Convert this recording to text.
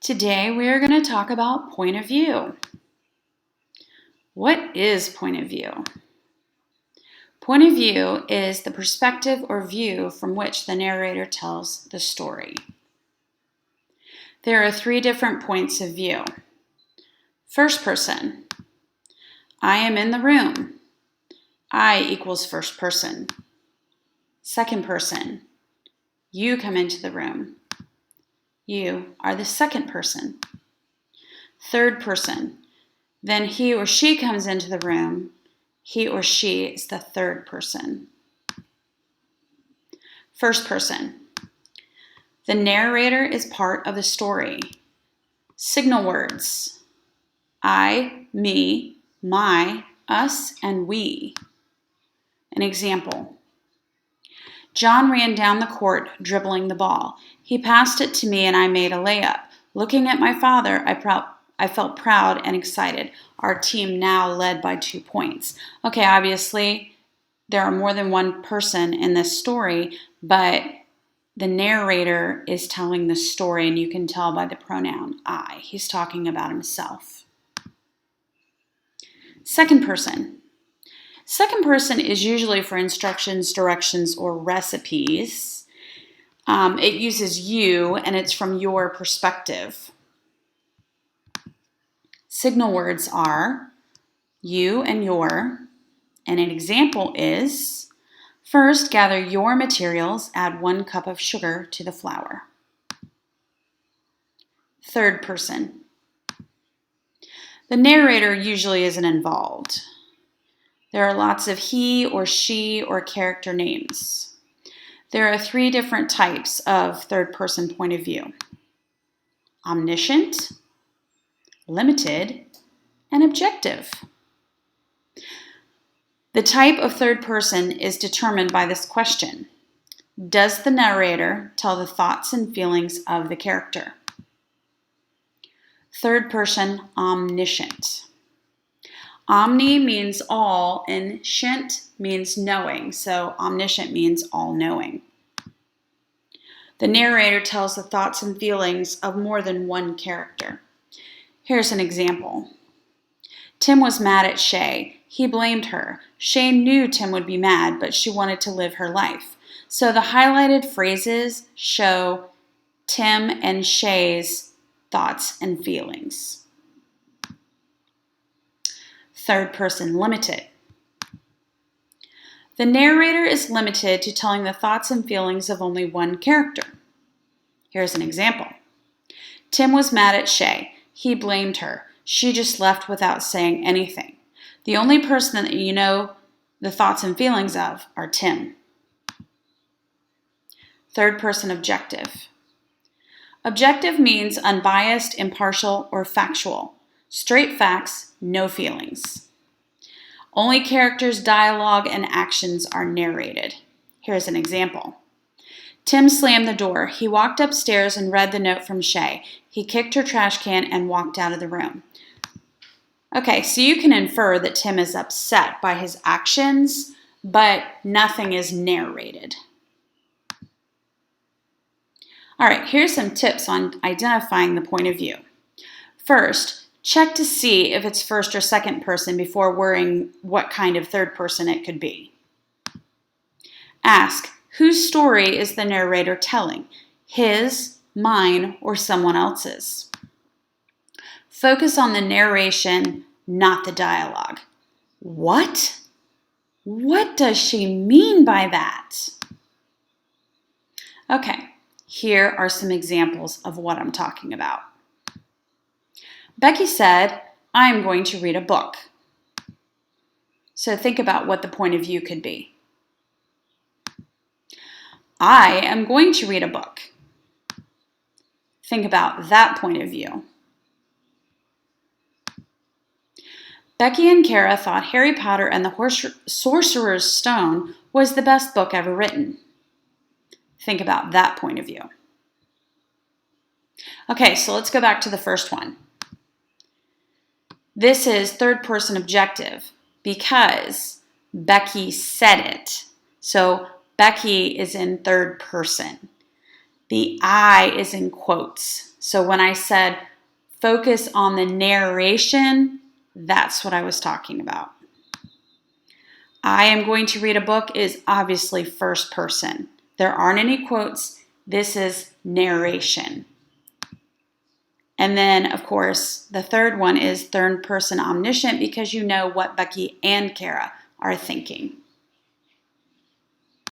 Today we are going to talk about point of view. What is point of view? Point of view is the perspective or view from which the narrator tells the story. There are 3 different points of view. First person. I am in the room. I equals first person. Second person. You come into the room. You are the second person. Third person. Then he or she comes into the room. He or she is the third person. First person. The narrator is part of the story. Signal words. I, me, my, us, and we. An example. John ran down the court, dribbling the ball. He passed it to me and I made a layup. Looking at my father, I felt proud and excited. Our team now led by 2 points. Okay, obviously, there are more than one person in this story, but the narrator is telling the story, and you can tell by the pronoun I. He's talking about himself. Second person. Second person is usually for instructions, directions, or recipes. It uses you, and it's from your perspective. Signal words are you and your, and an example is, first gather your materials, add 1 cup of sugar to the flour. Third person. The narrator usually isn't involved. There are lots of he or she or character names. There are 3 different types of third person point of view. Omniscient, limited, and objective. The type of third person is determined by this question. Does the narrator tell the thoughts and feelings of the character? Third person, omniscient. Omni means all and scient means knowing, so omniscient means all-knowing. The narrator tells the thoughts and feelings of more than one character. Here's an example. Tim was mad at Shay. He blamed her. Shay knew Tim would be mad, but she wanted to live her life. So the highlighted phrases show Tim and Shay's thoughts and feelings. Third person, limited. The narrator is limited to telling the thoughts and feelings of only one character. Here's an example. Tim was mad at Shay. He blamed her. She just left without saying anything. The only person that you know the thoughts and feelings of are Tim. Third person, objective. Objective means unbiased, impartial, or factual. Straight facts, no feelings. Only characters, dialogue, and actions are narrated. Here's an example. Tim slammed the door. He walked upstairs and read the note from Shay. He kicked her trash can and walked out of the room. Okay, so you can infer that Tim is upset by his actions, but nothing is narrated. All right, here's some tips on identifying the point of view. First, check to see if it's first or second person before worrying what kind of third person it could be. Ask, whose story is the narrator telling? His, mine, or someone else's? Focus on the narration, not the dialogue. What? What does she mean by that? Okay, here are some examples of what I'm talking about. Becky said, I'm going to read a book. So think about what the point of view could be. I am going to read a book. Think about that point of view. Becky and Kara thought Harry Potter and the Sorcerer's Stone was the best book ever written. Think about that point of view. Okay, so let's go back to the first one. This is third person objective because Becky said it. So Becky is in third person. The I is in quotes. So when I said focus on the narration, that's what I was talking about. I am going to read a book is obviously first person. There aren't any quotes. This is narration. And then, of course, the third one is third person omniscient because you know what Becky and Kara are thinking.